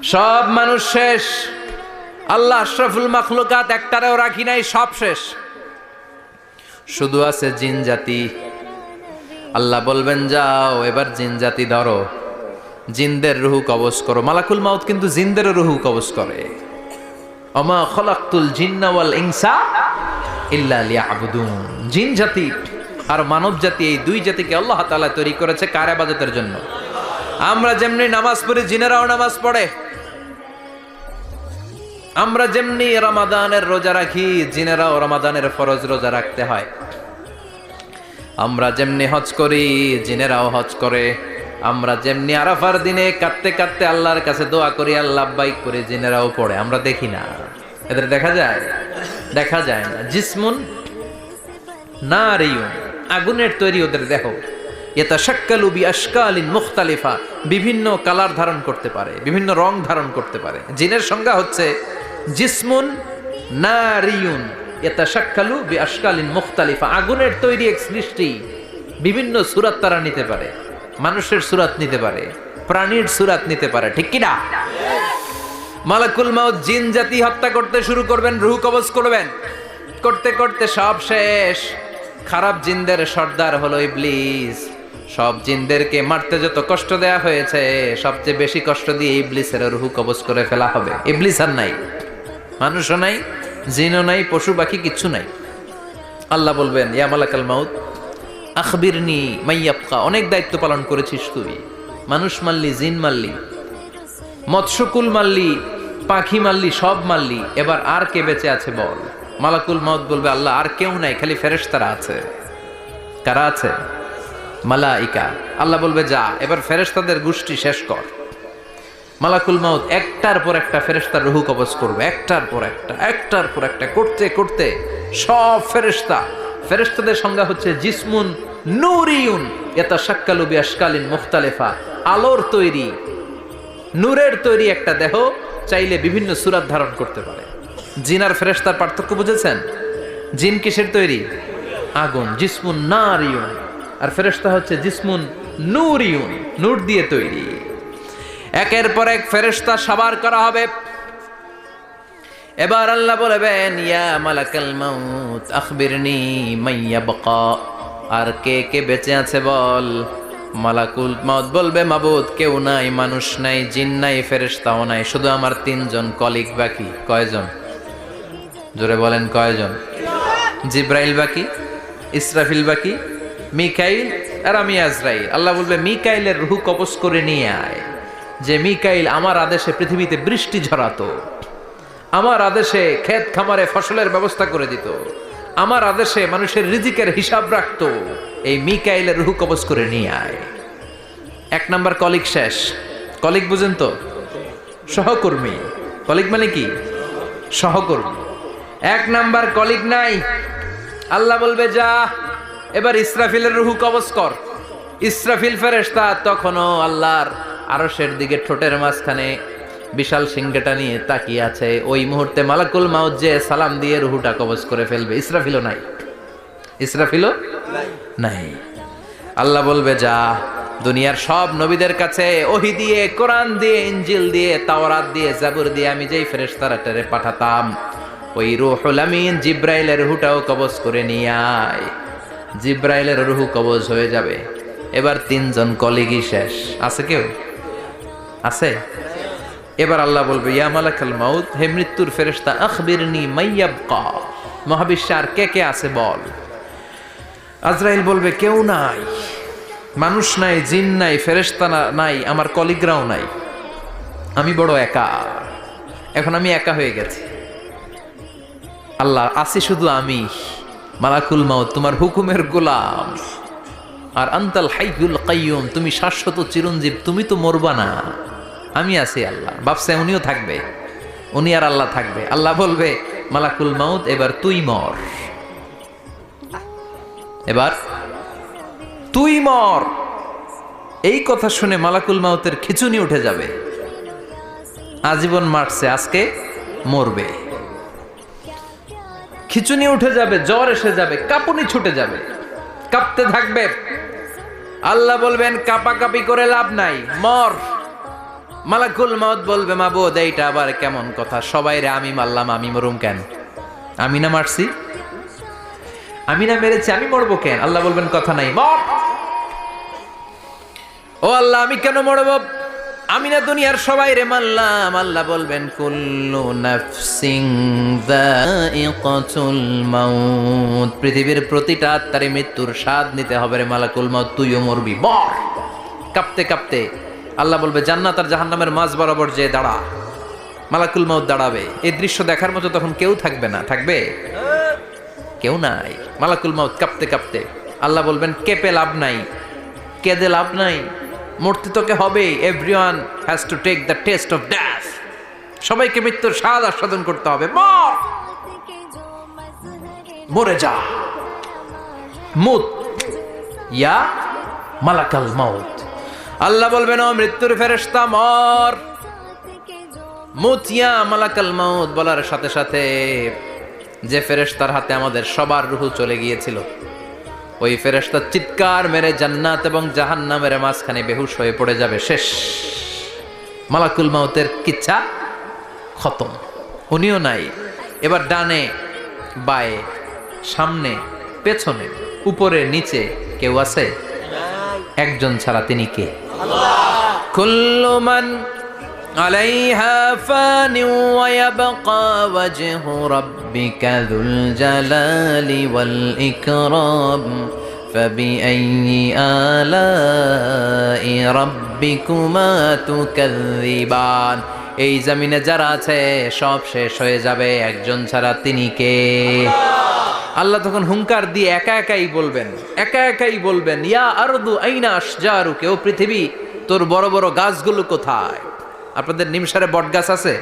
সব মানুষ শেষ, আল্লাহ আশরাফুল মাখলুকাত একটারেও রাখি নাই, সব শেষ। শুধু আছে জিন জাতি। আল্লাহ বলবেন যাও এবার জিন জাতি ধরো, জিনদের রুহু কবজ করো। মালাকুল মাউত কিন্তু জিনদের রুহু কবজ করে। ওমা খলাকতুল জিন্না ওয়াল ইনসা ইল্লা লিয়াবুদুন। জিন জাতি আর মানব জাতি, এই দুই জাতিকে আল্লাহ তাআলা তৈরি করেছে কার ইবাদতের জন্য। আমরা যেমনি নামাজ পড়ি, জিনেরাও নামাজ পড়ে। আমরা যেমনি রমাদানের রোজা রাখি, জিনেরাও রমাদানের ফরজ রোজা রাখতে হয়। আমরা যেমনি হজ করি, জিনেরাও হজ করে। আমরা যেমনি আরাফার দিনে কাঁদতে কাঁদতে আল্লাহর কাছে দোয়া করি, আল্লাহ লাব্বাইক করে, জিনেরাও পড়ে। আমরা দেখি না, এদের দেখা যায়? দেখা যায় না। জিসমুন নারিয়ুন, আগুনের তৈরি ওদের দেহ। ইয়াতাশাক্কালু বিআশকালিন মুখতালিফা, বিভিন্ন কালার ধারণ করতে পারে, বিভিন্ন রং ধারণ করতে পারে। জিনের সংজ্ঞা হচ্ছে জিসমুন নারিয়ুন ইয়াতাশাক্কালু বিআশকালিন মুখতালিফা, আগুনের তৈরি এক সৃষ্টি। বিভিন্ন সূরত তারা নিতে পারে, মানুষের সূরত নিতে পারে, প্রাণীর সূরত নিতে পারে, ঠিক কি না? মালাকুল মাউত জিন জাতি হত্যা করতে শুরু করবেন, রূহ কবজ করবেন। করতে করতে সব শেষ। খারাপ জিনদের সর্দার হলো ইবলিস। সব জিনদেরকে মারতে যত কষ্ট দেয়া হয়েছে, সবচেয়ে বেশি কষ্ট দিয়ে ইবলিসের রূহ কবজ করে ফেলা হবে। ইবলিস আর নাই, মানুষও নাই, জিনও নাই, পশু পাখি কিচ্ছু নাই। আল্লাহ বলবেন ইয়া মালাকাল মাউত আখবিরনি মাইয়াবকা, অনেক দায়িত্ব পালন করেছিস তুই। মানুষ মারলি, জিন মারলি, মৎস্যকুল মারলি, পাখি মারলি, সব মারলি, এবার আর কে বেঁচে আছে বল। মালাকুল মাউত বলবে আল্লাহ আর কেউ নাই, খালি ফেরেশতারা আছে। কারা আছে? মালাইকা। আল্লাহ বলবে যা এবার ফেরেশতাদের গোষ্ঠী শেষ কর। মালাকুল মাউত একটার পর একটা ফেরেশতার রূহ কবজ করবে, একটার পর একটা, একটার পর একটা করতে করতে সব ফেরেশতা। ফেরেশতাদের সংজ্ঞা হচ্ছে জিসমুন নূরিয়ুন ইয়াতাশাক্কালু বিআশকালিন মুখতালিফা, আলোর তৈরি, নূরের তৈরি একটা দেহ, চাইলে বিভিন্ন সূরত ধারণ করতে পারে। জিন আর ফেরেশতার পার্থক্য বুঝেছেন? জিন কিসের তৈরি? আগুন, জিসমুন নারিয়ুন। আর ফেরেশতা হচ্ছে জিসমুন নূরিয়ুন, নূর দিয়ে তৈরি। একের পর এক ফেরেশতা সাবার করা হবে। এবার আল্লাহ বলবেন ইয়া মালাকাল মাউত আখবিরনি মাইয়াবকা, আর কে কে বেঁচে আছে বল। মালাকুল মাউত বলবে মাবুদ কেউ নাই, মানুষ নাই, জিন নাই, ফেরেশতাও নাই, শুধু আমার তিনজন কলিগ বাকি। কয়জন? জোরে বলেন কয়জন? জিব্রাইল বাকি, ইসরাফিল বাকি, মিকাইল আর আমি আজরাইল। আল্লাহ বলবে মিকাইলের রূহ কবজ করে নিয়ে আয়। যে মিকাইল আমার আদেশে পৃথিবীতে বৃষ্টি ঝরাতো, আমার আদেশে ক্ষেত খামারে ফসলের ব্যবস্থা করে দিত, আমার আদেশে মানুষের রিজিকের হিসাব রাখতো, এই মিকাইলের রূহ কবজ করে নিয়ে আয়। এক নাম্বার কলিগ শেষ। কলিগ বুঝেন তো? সহকর্মী। কলিগ মানে কি? সহকর্মী। এক নাম্বার কলিগ নাই। আল্লাহ বলবে যা এবার ইসরাফিলের রূহ কবজ কর। ইসরাফিল ফেরেশতা তখনও আল্লাহর আরশের দিকে ঠোঁটের মাঝখানে বিশাল সিংহটা নিয়ে তাকিয়ে আছে। ওই মুহূর্তে মালাকুল মাউত যে সালাম দিয়ে রূহটা কবজ করে ফেলবে। ইসরাফিলও নাই, ইসরাফিলও নাই। আল্লাহ বলবে যা দুনিয়ার সব নবীদের কাছে ওহী দিয়ে, কোরআন দিয়ে, ইনজিল দিয়ে, তাওরাত দিয়ে, জাবুর দিয়ে আমি যেই ফেরেশতারাটারে পাঠাতাম, ওই রূহুল আমিন জিব্রাইলের রূহটাও কবজ করে নিয়ে আয়। জিব্রাইলের রূহ কবজ হয়ে যাবে। এবার তিনজন কলিগই শেষ। আছে কেউ? আছে? এবার আল্লাহ বলবে ইয়া মালাকাল মাউত, হে মৃত্যুর ফেরেশতা আখবিরনি মাইয়াবকা, মহাবিশ্বে আর কে কে আছে বল। আজরাইল বলবে কেউ নাই, মানুষ নাই, জিন নাই, ফেরেশতা নাই, আমার কলিগরাও নাই, আমি বড় একা। এখন আমি একা হয়ে গেছি। আল্লাহ আছি শুধু আমি। মালাকুল মাউত তোমার হুকুমের গোলাম। আর আনতাল হাইয়ুল কাইয়ুম, তুমি শাশ্বত চিরঞ্জীব, তুমি তো মরবা না, আমি আছি। আল্লাহ ভাবছে উনিও থাকবে, উনি আর আল্লাহ থাকবে। আল্লাহ বলবে মালাকুল মাউত এবার তুই মর, এবার তুই মর। এই কথা শুনে মালাকুল মাউতের খিঁচুনি উঠে যাবে। আজীবন মারছে, আজকে মরবে। খিঁচুনি উঠে যাবে, জ্বর এসে যাবে, কাঁপুনি ছুটে যাবে, কাঁপতে থাকবে। আল্লাহ বলবেন কাঁপাকাঁপি করে লাভ নাই, মর। মালাকুল মউত বলবে মাবুদ এইটা আবার কেমন কথা, সবাই রে আমি মারলাম, আমি মরুম কেন? আমি না মারছি, আমি না মেরেছি, আমি মরবো কেন? আল্লাহ বলবেন কথা নাই, মর। ও আল্লাহ আমি কেন মরব? আমি না দুনিয়ার সবাই রে মারলাম। আল্লাহ বলবেন কুল্লু নাফসিন যায়িকাতুল মাউত, পৃথিবীর প্রতিটা আত্মারে মৃত্যুর স্বাদ নিতে হবে রে মালাকুল মউত, তুইও মরবি, মর। কাঁপতে কাঁপতে আল্লাহ বলবে জান্নাত আর জাহান্নামের মাঝ বরাবর যে দাঁড়া। মালাকুল মউত দাঁড়াবে, এই দৃশ্য দেখার মতো তখন কেউ থাকবে না, থাকবে কেউ নাই। মালাকুল মউত কাঁপতে কাঁপতে আল্লাহ বলবেন কেঁপে লাভ নাই, কেঁদে লাভ নাই, মরতে তোকে হবে। Everyone has to take the test of death, সবাইকে মৃত্যুর স্বাদ আস্বাদন করতে হবে, মর, মরে যা। মুত ইয়া মালাকাল মউত। আল্লাহ বলবেন ও মৃত্যুর ফেরেশতা মর। মুত ইয়া মালাকাল মউত বলার সাথে সাথে যে ফেরেশতার হাতে আমাদের সবার রূহ চলে গিয়েছিল, ওই ফেরেশতা চিৎকার মেরে জান্নাত এবং জাহান্নামের মাঝখানে বেহুশ হয়ে পড়ে যাবে, শেষ। মালাকুল মউতের কিচ্ছা খতম, উনিও নাই। এবার ডানে বায়ে সামনে পেছনে উপরে নিচে কেউ আছে? একজন ছাড়া, তিনি কে? কুল্লু মান আলাইহা ফানি ওয়া ইয়াবকা ওয়াজহু রাব্বিকা যুল জালালি ওয়াল ইকরাম ফাবিআইয়ি আলাই রাব্বিকুমা তুকাযযিবান। এই জমিনে যারা আছে সব শেষ হয়ে যাবে, একজন ছাড়া, তিনি কে? আল্লাহ তখন হুঙ্কার দিয়ে একা একাই বলবেন, একা একাই বলবেন ইয়া আরদু আইনা আশজারুকা, ও পৃথিবী তোর বড় বড় গাছগুলো কোথায়? আপনাদের নিমসারে বট গাছ আছে?